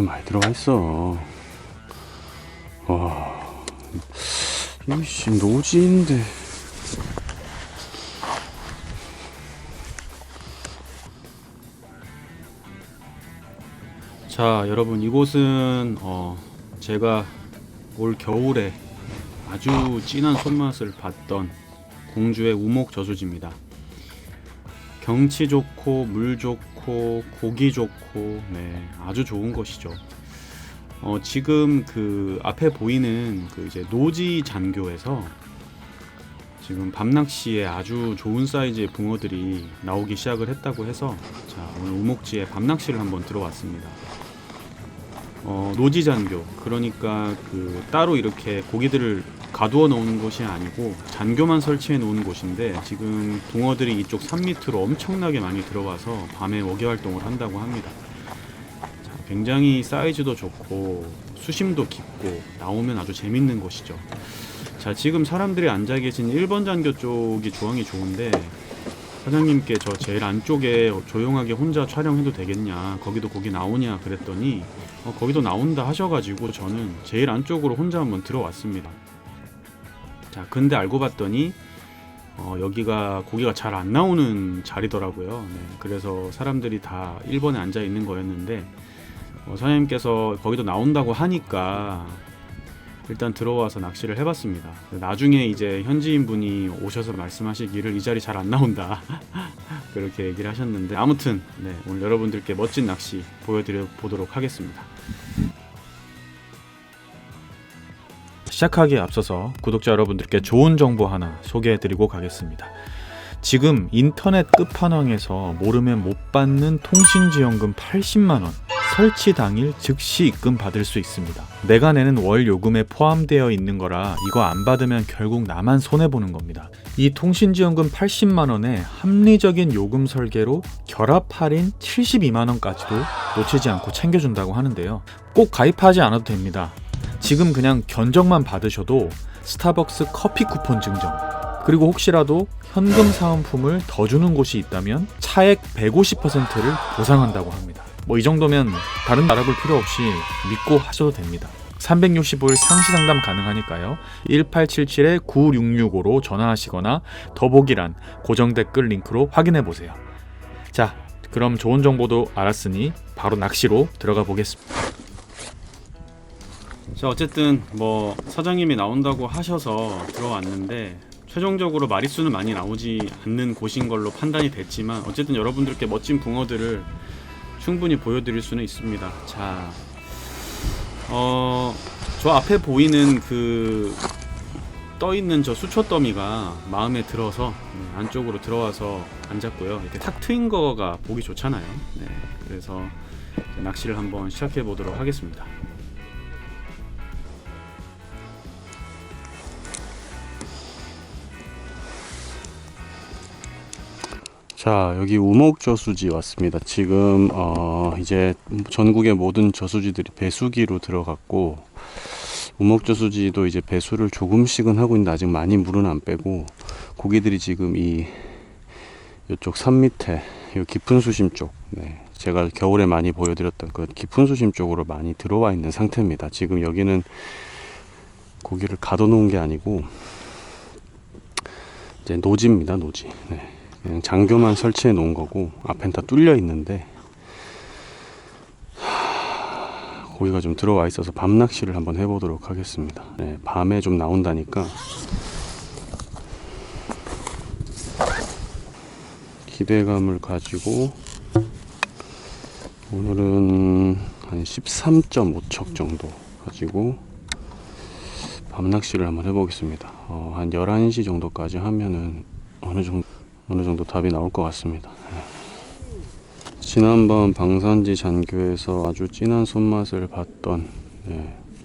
많이 들어가 있어. 와, 이씨 노지인데. 자, 여러분, 이곳은 제가 올 겨울에 아주 진한 손맛을 봤던 공주의 우목 저수지입니다. 경치 좋고 물 좋고 고기 좋고, 네, 아주 좋은 곳이죠. 지금 그 앞에 보이는 그 이제 노지 잔교에서 지금 밤낚시에 아주 좋은 사이즈의 붕어들이 나오기 시작을 했다고 해서, 자, 오늘 우목지에 밤낚시를 한번 들어왔습니다. 노지 잔교, 그러니까 그 따로 이렇게 고기들을 가두어 놓은 곳이 아니고 잔교만 설치해 놓은 곳인데, 지금 붕어들이 이쪽 산 밑으로 엄청나게 많이 들어와서 밤에 먹이 활동을 한다고 합니다. 자, 굉장히 사이즈도 좋고 수심도 깊고 나오면 아주 재밌는 곳이죠. 자, 지금 사람들이 앉아 계신 1번 잔교 쪽이 조항이 좋은데, 사장님께 저 제일 안쪽에 조용하게 혼자 촬영해도 되겠냐, 거기도 고기 나오냐 그랬더니 거기도 나온다 하셔가지고 저는 제일 안쪽으로 혼자 한번 들어왔습니다. 자, 근데 알고 봤더니 여기가 고기가 잘 안 나오는 자리더라고요. 네, 그래서 사람들이 다 1번에 앉아 있는 거였는데, 사장님께서 거기도 나온다고 하니까 일단 들어와서 낚시를 해봤습니다. 나중에 이제 현지인 분이 오셔서 말씀하시기를 이 자리 잘 안 나온다 그렇게 얘기를 하셨는데, 아무튼 네, 오늘 여러분들께 멋진 낚시 보여드려 보도록 하겠습니다. 시작하기에 앞서서 구독자 여러분들께 좋은 정보 하나 소개해드리고 가겠습니다. 지금 인터넷 끝판왕에서 모르면 못 받는 통신지원금 80만원 설치 당일 즉시 입금 받을 수 있습니다. 내가 내는 월 요금에 포함되어 있는 거라 이거 안 받으면 결국 나만 손해보는 겁니다. 이 통신지원금 80만원에 합리적인 요금 설계로 결합 할인 72만원까지도 놓치지 않고 챙겨준다고 하는데요. 꼭 가입하지 않아도 됩니다. 지금 그냥 견적만 받으셔도 스타벅스 커피 쿠폰 증정, 그리고 혹시라도 현금 사은품을 더 주는 곳이 있다면 차액 150%를 보상한다고 합니다. 이 정도면 다른 알아볼 필요 없이 믿고 하셔도 됩니다. 365일 상시 상담 가능하니까요. 1877-9665로 전화하시거나 더보기란 고정 댓글 링크로 확인해 보세요. 자, 그럼 좋은 정보도 알았으니 바로 낚시로 들어가 보겠습니다. 자, 어쨌든 사장님이 나온다고 하셔서 들어왔는데, 최종적으로 마리수는 많이 나오지 않는 곳인 걸로 판단이 됐지만, 어쨌든 여러분들께 멋진 붕어들을 충분히 보여드릴 수는 있습니다. 자, 저 앞에 보이는 그 떠있는 저 수초 더미가 마음에 들어서 안쪽으로 들어와서 앉았고요. 이렇게 탁 트인 거가 보기 좋잖아요. 네, 그래서 낚시를 한번 시작해 보도록 하겠습니다. 자, 여기 우목 저수지 왔습니다. 지금 이제 전국의 모든 저수지들이 배수기로 들어갔고, 우목 저수지도 이제 배수를 조금씩은 하고 있는데 아직 많이 물은 안 빼고, 고기들이 지금 이쪽 산 밑에 이 깊은 수심 쪽, 네, 제가 겨울에 많이 보여드렸던 그 깊은 수심 쪽으로 많이 들어와 있는 상태입니다. 지금 여기는 고기를 가둬놓은 게 아니고 이제 노지입니다. 노지. 네. 그냥 장교만 설치해 놓은 거고, 앞엔 다 뚫려 있는데 고기가 좀 들어와 있어서 밤 낚시를 한번 해보도록 하겠습니다. 네, 밤에 좀 나온다니까 기대감을 가지고 오늘은 한 13.5척 정도 가지고 밤 낚시를 한번 해보겠습니다. 한 11시 정도까지 하면은 어느 정도 답이 나올 것 같습니다. 지난번 방산지 잔교에서 아주 진한 손맛을 봤던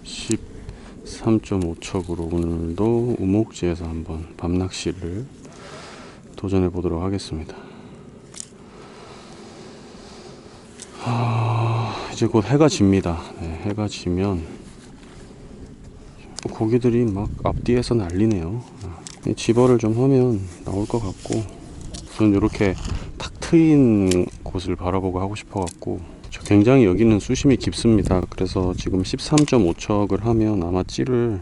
13.5척으로 오늘도 우목지에서 한번 밤낚시를 도전해 보도록 하겠습니다. 이제 곧 해가 집니다. 네, 해가 지면 고기들이 막 앞뒤에서 난리네요. 집어를 좀 하면 나올 것 같고, 저는 이렇게 탁 트인 곳을 바라보고 하고 싶어 갖고 저기 굉장히 여기는 수심이 깊습니다. 그래서 지금 13.5척을 하면 아마 찌를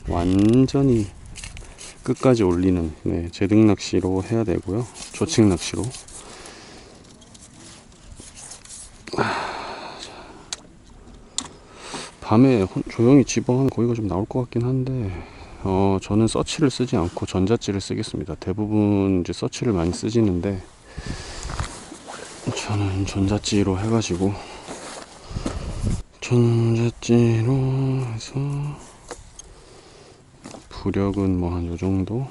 완전히 끝까지 올리는 제등 낚시로 해야 되고요. 조칙 낚시로. 밤에 조용히 집어하면 고기가 좀 나올 것 같긴 한데 저는 서치를 쓰지 않고 전자찌를 쓰겠습니다. 대부분 이제 서치를 많이 쓰시는데 저는 전자찌로 해가지고 전자찌로 해서 부력은 뭐 한 요정도.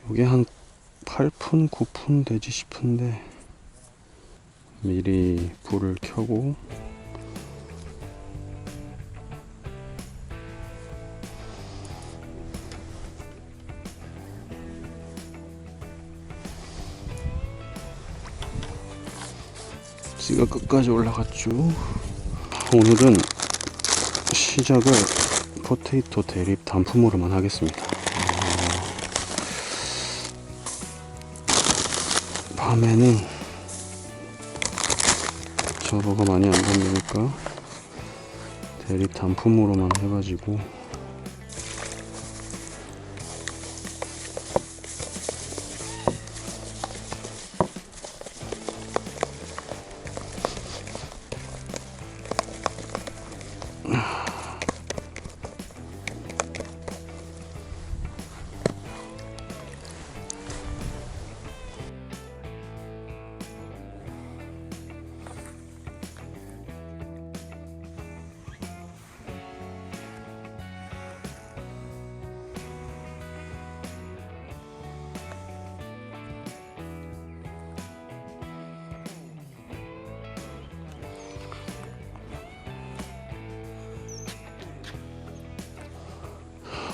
요게 한 8푼 9푼 되지 싶은데 미리 불을 켜고 찌가 끝까지 올라갔죠. 오늘은 시작을 포테이토 대립 단품으로만 하겠습니다. 밤에는 저로가 많이 안 잡히니까 대립 단품으로만 해가지고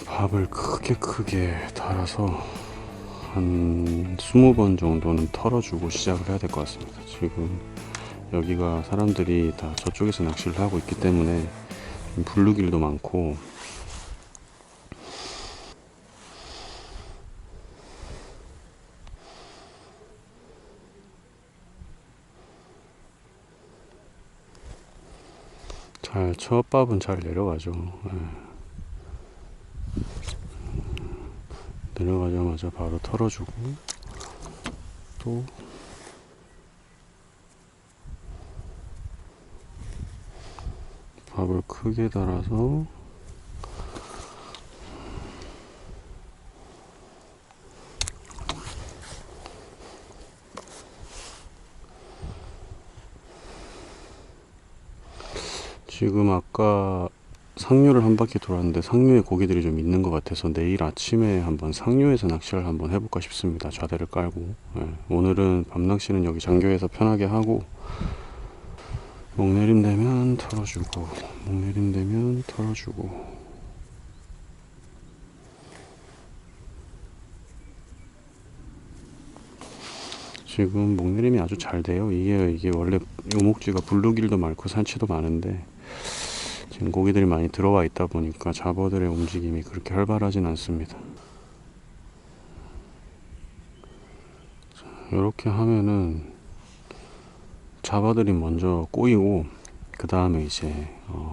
밥을 크게 달아서 한 20번 정도는 털어주고 시작을 해야 될 것 같습니다. 지금 여기가 사람들이 다 저쪽에서 낚시를 하고 있기 때문에 블루길도 많고 첫 밥은 잘 내려가죠. 내려가자마자 바로 털어주고 또 밥을 크게 달아서 지금 아까 상류를 한 바퀴 돌았는데 상류에 고기들이 좀 있는 것 같아서 내일 아침에 한번 상류에서 낚시를 한번 해볼까 싶습니다. 좌대를 깔고. 오늘은 밤낚시는 여기 장교에서 편하게 하고 목내림 되면 털어주고 목내림 되면 털어주고 지금 목내림이 아주 잘 돼요. 이게 원래 요목지가 블루길도 많고 산치도 많은데 지금 고기들이 많이 들어와 있다 보니까 잡어들의 움직임이 그렇게 활발하진 않습니다. 이렇게 하면은 잡어들이 먼저 꼬이고 그 다음에 이제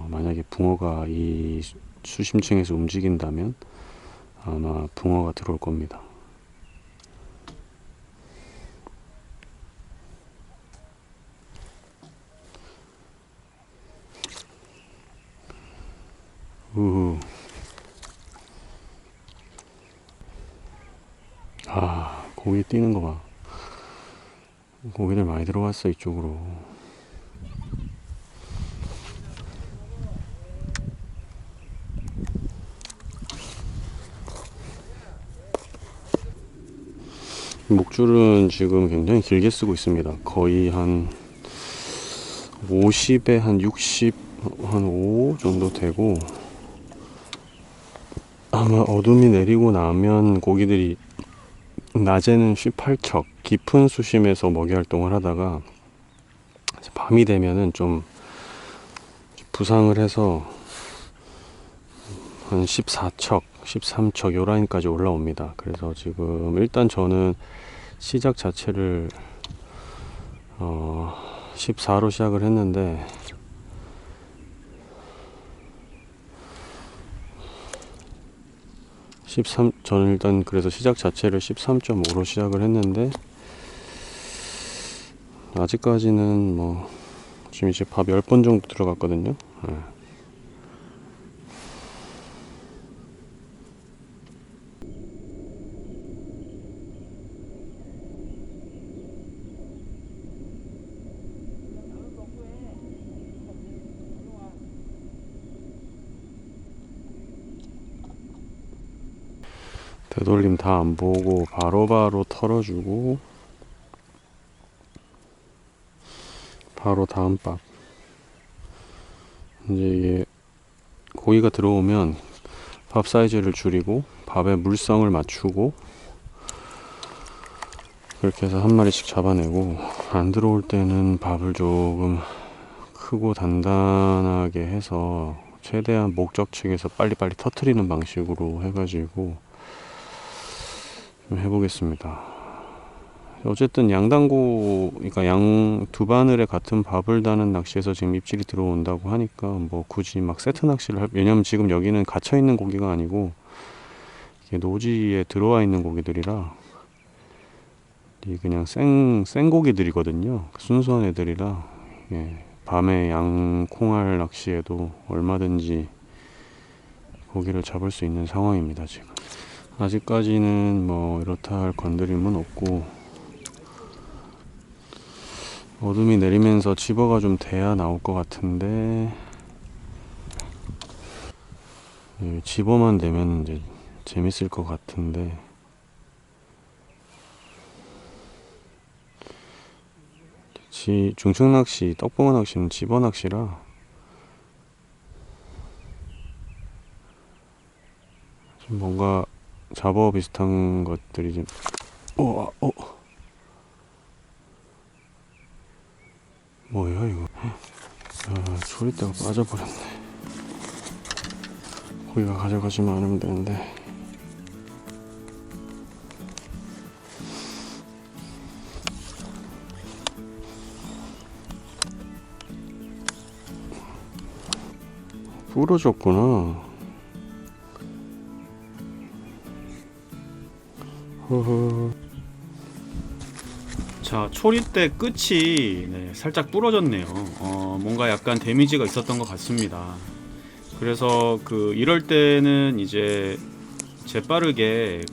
만약에 붕어가 이 수심층에서 움직인다면 아마 붕어가 들어올 겁니다. 우후. 고기 뛰는 거 봐. 고기들 많이 들어왔어 이쪽으로. 목줄은 지금 굉장히 길게 쓰고 있습니다. 거의 한 50에 한 60, 한 5 정도 되고 아마 어둠이 내리고 나면 고기들이 낮에는 18척 깊은 수심에서 먹이 활동을 하다가 밤이 되면은 좀 부상을 해서 한 14척 13척 요 라인까지 올라옵니다. 그래서 지금 일단 저는 시작 자체를 14로 시작을 했는데 저는 일단 그래서 시작 자체를 13.5로 시작을 했는데 아직까지는 뭐 지금 이제 밥 10번 정도 들어갔거든요. 네. 되돌림 다 안 보고 바로바로 털어주고 바로 다음 밥. 이제 이게 고기가 들어오면 밥 사이즈를 줄이고 밥의 물성을 맞추고 그렇게 해서 한 마리씩 잡아내고, 안 들어올 때는 밥을 조금 크고 단단하게 해서 최대한 목적측에서 빨리빨리 터트리는 방식으로 해가지고 좀 해보겠습니다. 어쨌든 양단고, 그러니까 양 두 바늘에 같은 밥을 다는 낚시에서 지금 입질이 들어온다고 하니까 뭐 굳이 막 세트 낚시를 왜냐면 지금 여기는 갇혀 있는 고기가 아니고 이게 노지에 들어와 있는 고기들이라 이 그냥 생 고기들이거든요. 순수한 애들이라 예, 밤에 양 콩알 낚시에도 얼마든지 고기를 잡을 수 있는 상황입니다. 지금 아직까지는 뭐 이렇다 할 건드림은 없고, 어둠이 내리면서 집어가 좀 돼야 나올 것 같은데 예, 집어만 되면 이제 재밌을 것 같은데 중층 낚시, 떡붕어 낚시는 집어 낚시라 좀 뭔가 잡어 비슷한 것들이 좀 뭐야 이거. 아, 조리대가 빠져버렸네. 고기가 가져가지만 않으면 되는데. 부러졌구나. 허허. 자, 초리대 끝이 살짝 부러졌네요. 뭔가 약간 데미지가 있었던 것 같습니다. 그래서 이럴 때는 이제 재빠르게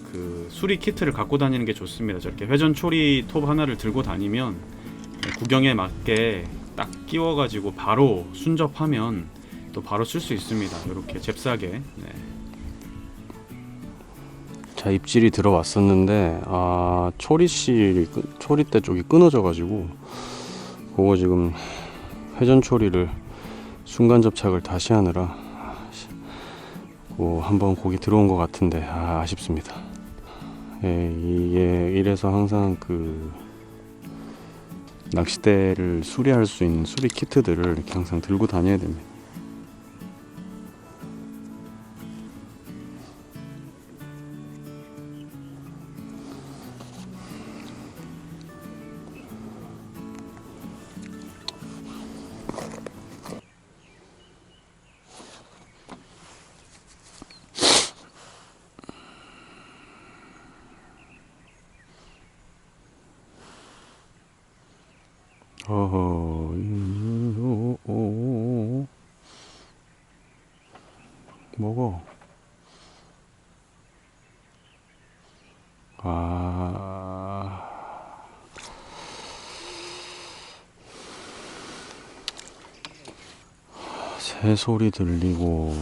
수리 키트를 갖고 다니는 게 좋습니다. 저렇게 회전 초리 톱 하나를 들고 다니면 구경에 맞게 딱 끼워가지고 바로 순접하면 또 바로 쓸 수 있습니다. 이렇게 잽싸게. 네. 자, 입질이 들어왔었는데 초리대 쪽이 끊어져 가지고 그거 지금 회전 초리를 순간 접착을 다시 하느라 한번 고기 들어온 것 같은데 아쉽습니다. 예, 이게 이래서 항상 낚싯대를 수리할 수 있는 수리 키트들을 이렇게 항상 들고 다녀야 됩니다. 어허, 먹어. 새 소리 들리고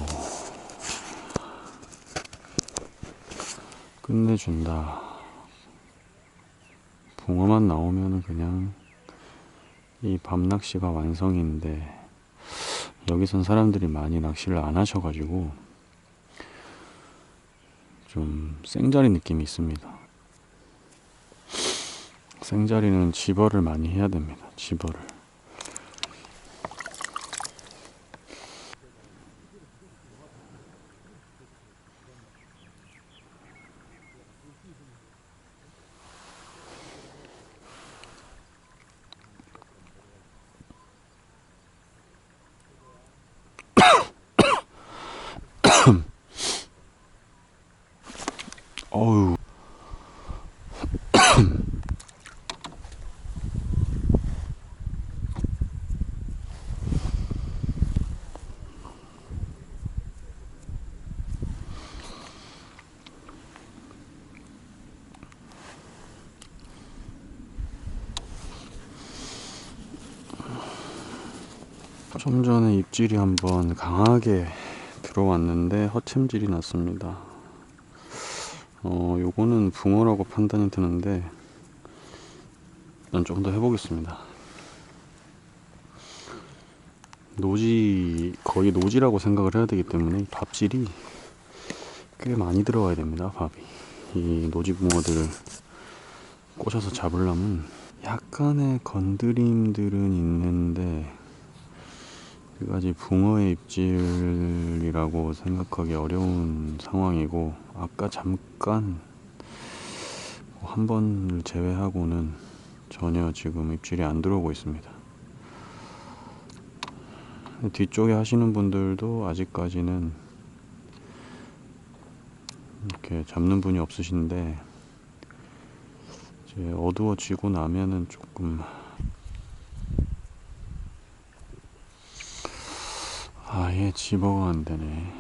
끝내준다. 붕어만 나오면은 그냥 이 밤낚시가 완성인데 여기선 사람들이 많이 낚시를 안 하셔가지고 좀 생자리 느낌이 있습니다. 생자리는 집어를 많이 해야 됩니다. 집어를. 어우. 좀 전에 입질이 한번 강하게 들어왔는데 허챔질이 났습니다. 요거는 붕어라고 판단이 드는데 난 조금 더 해보겠습니다. 거의 노지라고 생각을 해야 되기 때문에 밥질이 꽤 많이 들어가야 됩니다. 밥이 이 노지 붕어들을 꽂아서 잡으려면 약간의 건드림들은 있는데 그까지 붕어의 입질이라고 생각하기 어려운 상황이고, 아까 잠깐 한 번을 제외하고는 전혀 지금 입질이 안 들어오고 있습니다. 뒤쪽에 하시는 분들도 아직까지는 이렇게 잡는 분이 없으신데, 이제 어두워지고 나면은 조금 아예 집어가 안 되네.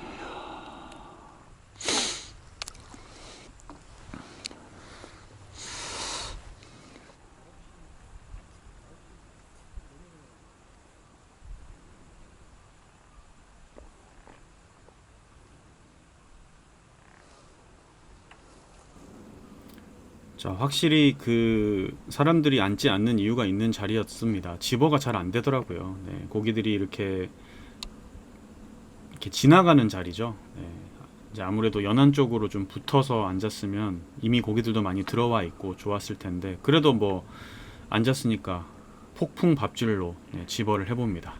자, 확실히 그 사람들이 앉지 않는 이유가 있는 자리였습니다. 집어가 잘 안 되더라고요. 네, 고기들이 이렇게 지나가는 자리죠. 네, 이제 아무래도 연안 쪽으로 좀 붙어서 앉았으면 이미 고기들도 많이 들어와 있고 좋았을 텐데, 그래도 뭐 앉았으니까 폭풍 밥질로 네, 집어를 해봅니다.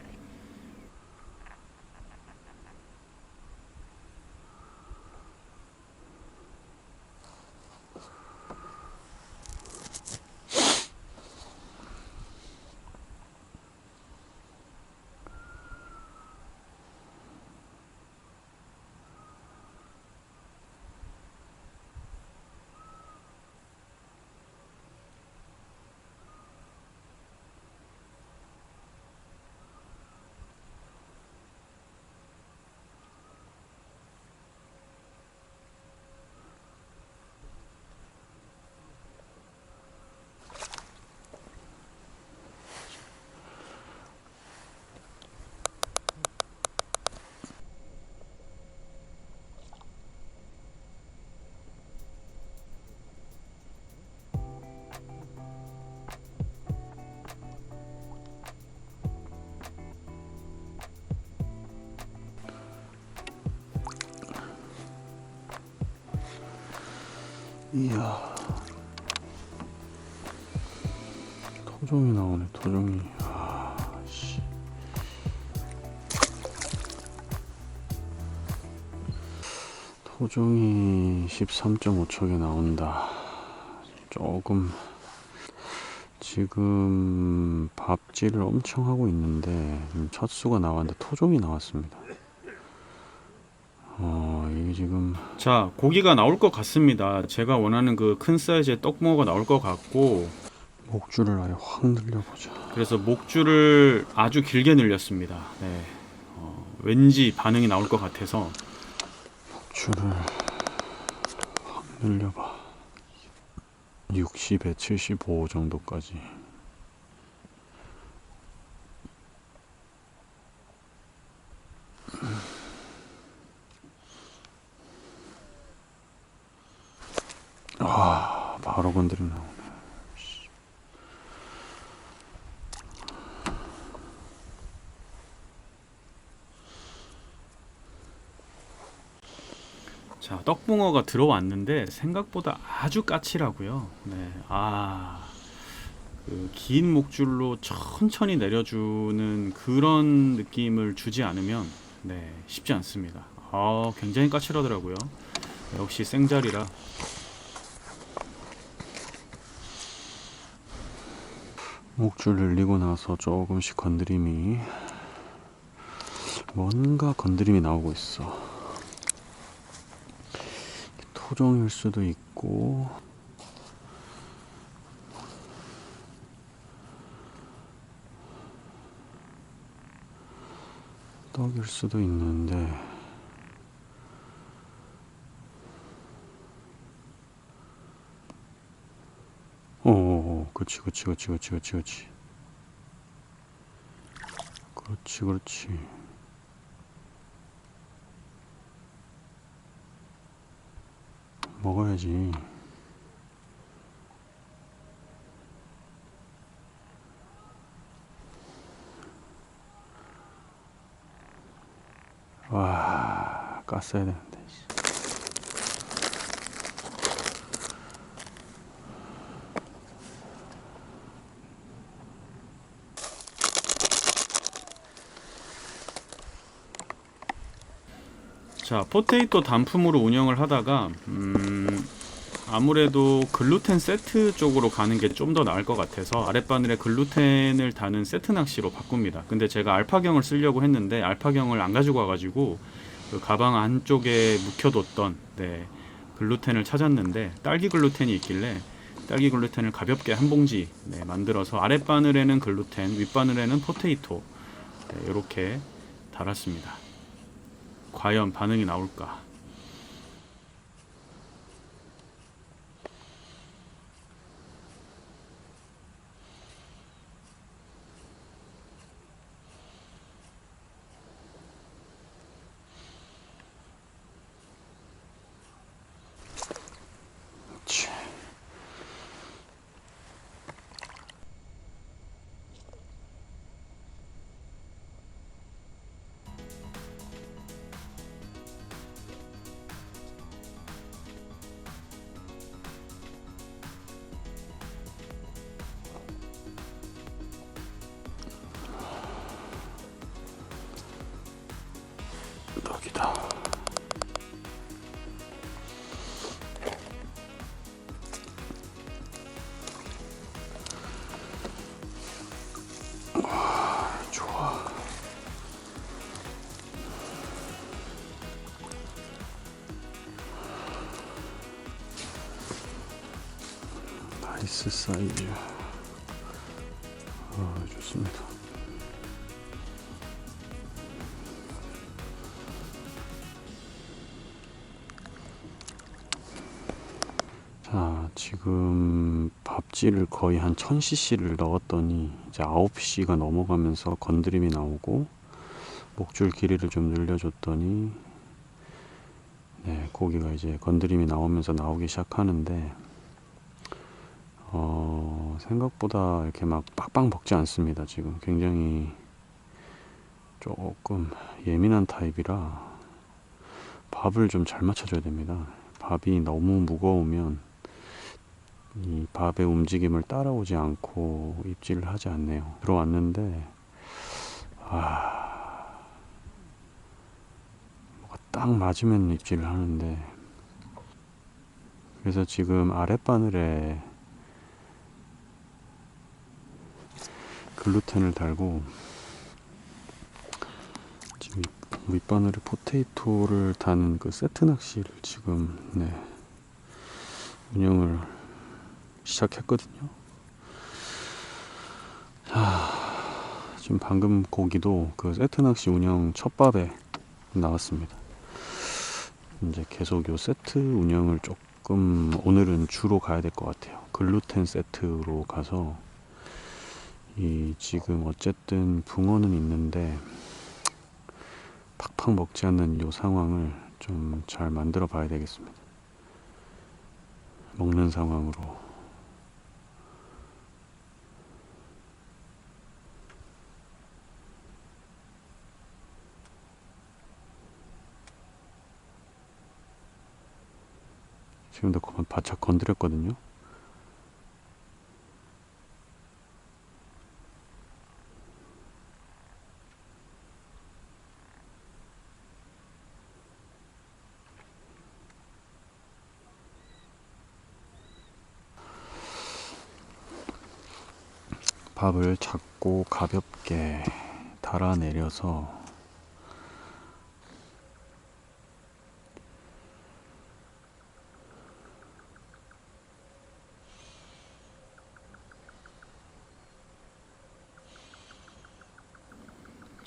이야, 토종이 나오네. 토종이. 씨. 토종이 13.5척에 나온다. 조금 지금 밥질을 엄청 하고 있는데 첫 수가 나왔는데 토종이 나왔습니다. 이게 지금 자, 고기가 나올 것 같습니다. 제가 원하는 그 큰 사이즈의 떡붕어가 나올 것 같고, 목줄을 아예 확 늘려보자. 그래서 목줄을 아주 길게 늘렸습니다. 네, 왠지 반응이 나올 것 같아서. 목줄을 확 늘려봐. 60에 75 정도까지. 바로 건드림 나오네. 자, 떡붕어가 들어왔는데 생각보다 아주 까칠하고요. 네, 그 긴 목줄로 천천히 내려주는 그런 느낌을 주지 않으면 네, 쉽지 않습니다. 굉장히 까칠하더라고요. 역시 생자리라. 목줄 늘리고 나서 조금씩 건드림이, 뭔가 건드림이 나오고 있어. 토종일 수도 있고 떡일 수도 있는데 그렇지 그렇지 그렇지 그렇지 그렇지 그렇지 그렇지 그렇지 먹어야지. 와, 깠어야 되는데. 자, 포테이토 단품으로 운영을 하다가 아무래도 글루텐 세트 쪽으로 가는 게 좀 더 나을 것 같아서 아랫바늘에 글루텐을 다는 세트 낚시로 바꿉니다. 근데 제가 알파경을 쓰려고 했는데 알파경을 안 가지고 와가지고 그 가방 안쪽에 묵혀뒀던 글루텐을 찾았는데 딸기 글루텐이 있길래 딸기 글루텐을 가볍게 한 봉지 만들어서 아랫바늘에는 글루텐, 윗바늘에는 포테이토 이렇게 달았습니다. 과연 반응이 나올까? 떡이다. 와, 좋아. 나이스 사이즈. 좋습니다. 자, 지금 밥질을 거의 한 1000cc를 넣었더니 이제 9시가 넘어가면서 건드림이 나오고 목줄 길이를 좀 늘려줬더니 고기가 이제 건드림이 나오면서 나오기 시작하는데 생각보다 이렇게 막 빡빡 먹지 않습니다. 지금 굉장히 조금 예민한 타입이라 밥을 좀 잘 맞춰줘야 됩니다. 밥이 너무 무거우면 이 밥의 움직임을 따라오지 않고 입질을 하지 않네요. 들어왔는데 뭐가 딱 맞으면 입질을 하는데, 그래서 지금 아랫바늘에 글루텐을 달고 지금 윗바늘에 포테이토를 다는 그 세트 낚시를 지금 운영을 시작했거든요. 지금 방금 고기도 그 세트 낚시 운영 첫 밥에 나왔습니다. 이제 계속 요 세트 운영을 조금 오늘은 주로 가야 될 것 같아요. 글루텐 세트로 가서 이 지금 어쨌든 붕어는 있는데 팍팍 먹지 않는 요 상황을 좀 잘 만들어 봐야 되겠습니다. 먹는 상황으로. 지금도 그만 바짝 건드렸거든요. 밥을 작고 가볍게 달아내려서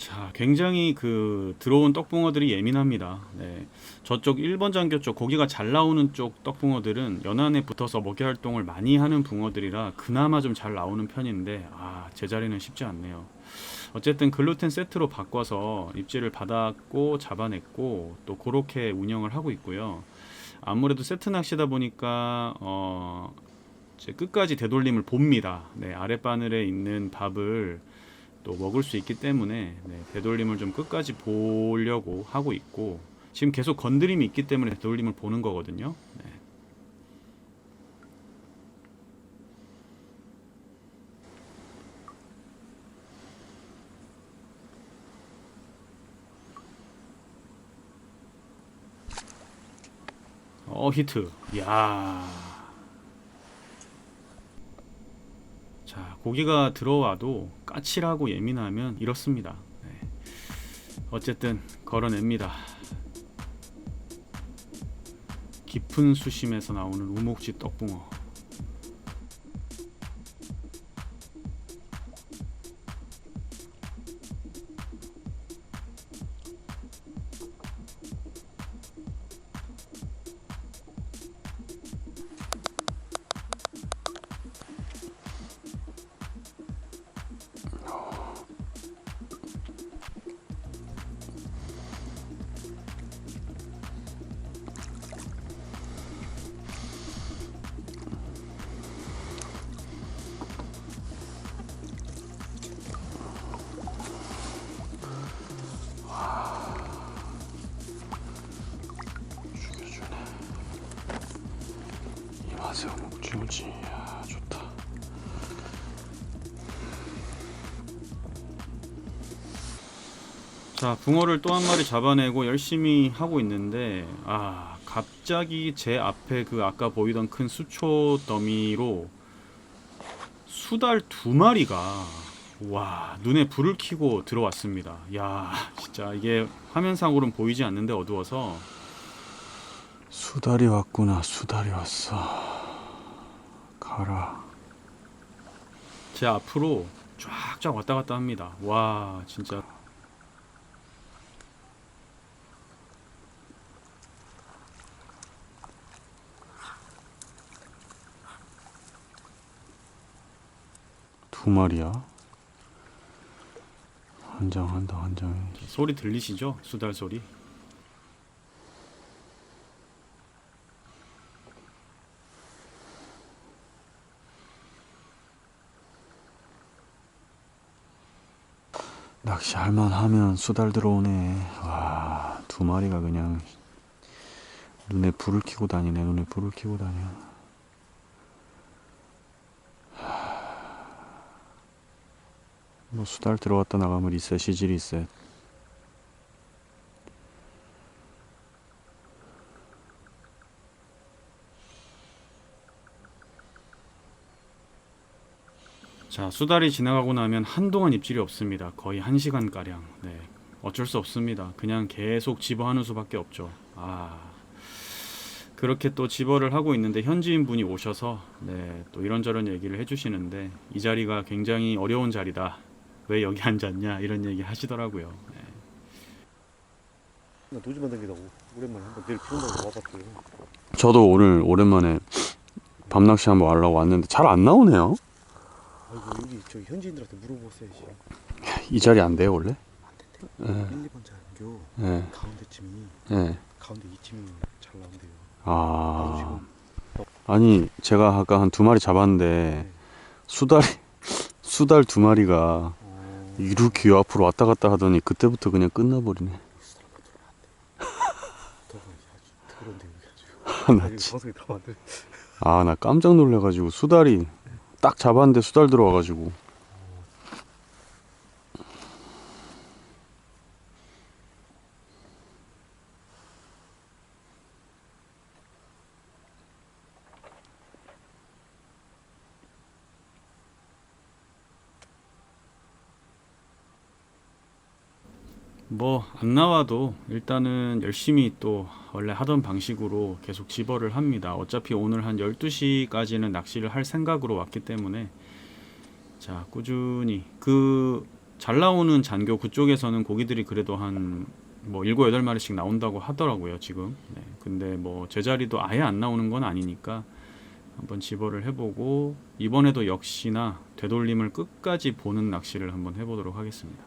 자, 굉장히 그 들어온 떡붕어들이 예민합니다. 네. 저쪽 1번 장교 쪽 고기가 잘 나오는 쪽 떡붕어들은 연안에 붙어서 먹이 활동을 많이 하는 붕어들이라 그나마 좀 잘 나오는 편인데 제자리는 쉽지 않네요. 어쨌든 글루텐 세트로 바꿔서 입질을 받았고 잡아냈고 또 그렇게 운영을 하고 있고요. 아무래도 세트 낚시다 보니까 이제 끝까지 되돌림을 봅니다. 네, 아랫바늘에 있는 밥을 또 먹을 수 있기 때문에 되돌림을 좀 끝까지 보려고 하고 있고, 지금 계속 건드림이 있기 때문에 되돌림을 보는 거거든요. 네. 히트. 이야. 자, 고기가 들어와도 까칠하고 예민하면 이렇습니다. 네. 어쨌든 걸어냅니다. 깊은 수심에서 나오는 우목지 떡붕어. 맛에 목줄지. 좋다. 자, 붕어를 또 한 마리 잡아내고 열심히 하고 있는데 갑자기 제 앞에 그 아까 보이던 큰 수초 더미로 수달 2마리가 눈에 불을 켜고 들어왔습니다. 야, 진짜 이게 화면상으로는 보이지 않는데 어두워서. 수달이 왔구나. 수달이 왔어. 가라. 제 앞으로 쫙쫙 왔다 갔다 합니다. 와, 진짜. 두 마리야. 환장한다. 환장해. 소리 들리시죠? 수달 소리. 낚시할만 하면 수달 들어오네. 와, 두 마리가 그냥 눈에 불을 켜고 다니네. 눈에 불을 켜고 다녀. 뭐 수달 들어왔다 나가면 리셋이지 리셋. 자, 수달이 지나가고 나면 한동안 입질이 없습니다. 거의 1시간가량. 네, 어쩔 수 없습니다. 그냥 계속 집어하는 수밖에 없죠. 그렇게 또 집어를 하고 있는데 현지인 분이 오셔서 또 이런저런 얘기를 해주시는데, 이 자리가 굉장히 어려운 자리다. 왜 여기 앉았냐 이런 얘기 하시더라고요. 나 도지 만들기다고 오랜만에 한번 내일 비 온다고 와봤어요. 저도 오늘 오랜만에 밤낚시 한번 하려고 왔는데 잘 안 나오네요. 아이고 여기 저기 현지인들한테 물어봤어야지. 이 자리 안 돼요 원래? 안 된대. 1, 2번 장교 예. 가운데쯤이 예. 가운데 이쯤이 잘 나온대요. 아. 아니 제가 아까 한 두 마리 잡았는데 수달 두 마리가 이렇게 요 앞으로 왔다 갔다 하더니 그때부터 그냥 끝나버리네. 더러운데 여기 나 아주. 방송에 다 만들. 나 깜짝 놀래가지고 수달이 딱 잡았는데 수달 들어와가지고. 뭐 안 나와도 일단은 열심히 또 원래 하던 방식으로 계속 집어를 합니다. 어차피 오늘 한 12시까지는 낚시를 할 생각으로 왔기 때문에 자, 꾸준히 그 잘 나오는 잔교 그쪽에서는 고기들이 그래도 한 뭐 7, 8마리씩 나온다고 하더라고요 지금. 네, 근데 뭐 제자리도 아예 안 나오는 건 아니니까 한번 집어를 해보고, 이번에도 역시나 되돌림을 끝까지 보는 낚시를 한번 해보도록 하겠습니다.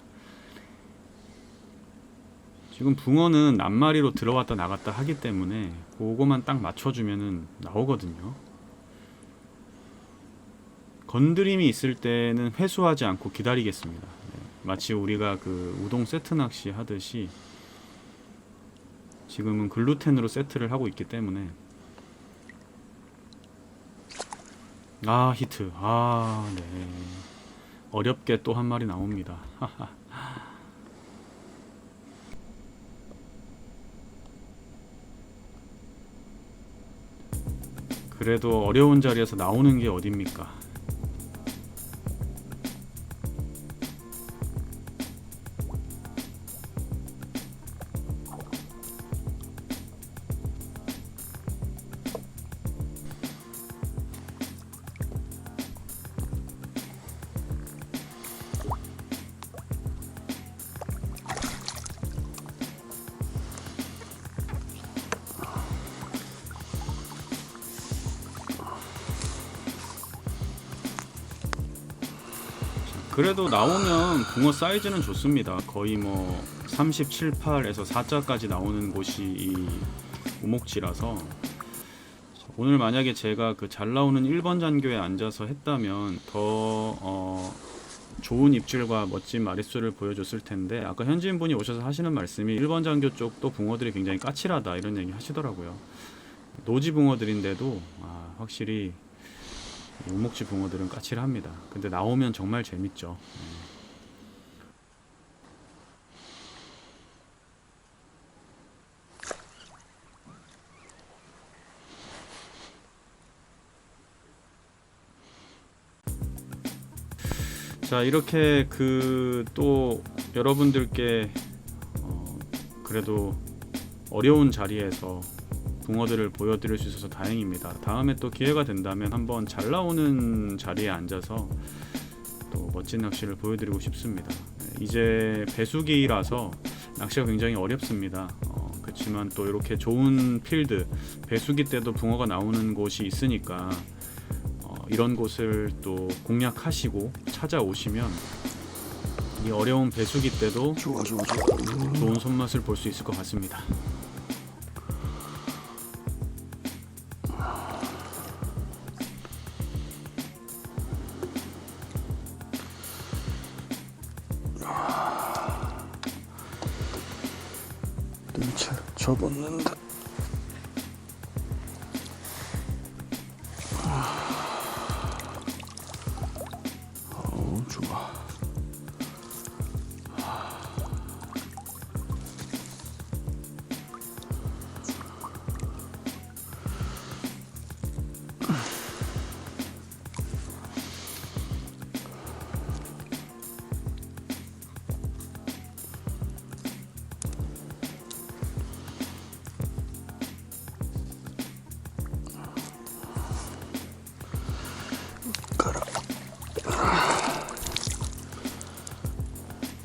지금 붕어는 낱마리로 들어왔다 나갔다 하기 때문에 그거만 딱 맞춰주면은 나오거든요. 건드림이 있을 때는 회수하지 않고 기다리겠습니다. 네, 마치 우리가 그 우동 세트 낚시 하듯이 지금은 글루텐으로 세트를 하고 있기 때문에. 아, 히트. 아, 네. 어렵게 또 한 마리 나옵니다. 그래도 어려운 자리에서 나오는 게 어딥니까? 그래도 나오면 붕어 사이즈는 좋습니다. 거의 뭐 37, 8에서 4자까지 나오는 곳이 이 우목지라서, 오늘 만약에 제가 그 잘 나오는 1번 잔교에 앉아서 했다면 더 좋은 입질과 멋진 마리수를 보여줬을 텐데, 아까 현지인분이 오셔서 하시는 말씀이 1번 잔교 쪽도 붕어들이 굉장히 까칠하다 이런 얘기 하시더라고요. 노지 붕어들인데도 확실히 우목지 붕어들은 까칠합니다. 근데 나오면 정말 재밌죠. 자, 이렇게 그 또 여러분들께 그래도 어려운 자리에서 붕어들을 보여드릴 수 있어서 다행입니다. 다음에 또 기회가 된다면 한번 잘 나오는 자리에 앉아서 또 멋진 낚시를 보여드리고 싶습니다. 이제 배수기라서 낚시가 굉장히 어렵습니다. 그렇지만 또 이렇게 좋은 필드, 배수기 때도 붕어가 나오는 곳이 있으니까 이런 곳을 또 공략하시고 찾아오시면 이 어려운 배수기 때도 좋은 손맛을 볼 수 있을 것 같습니다. 눈치를 접었는데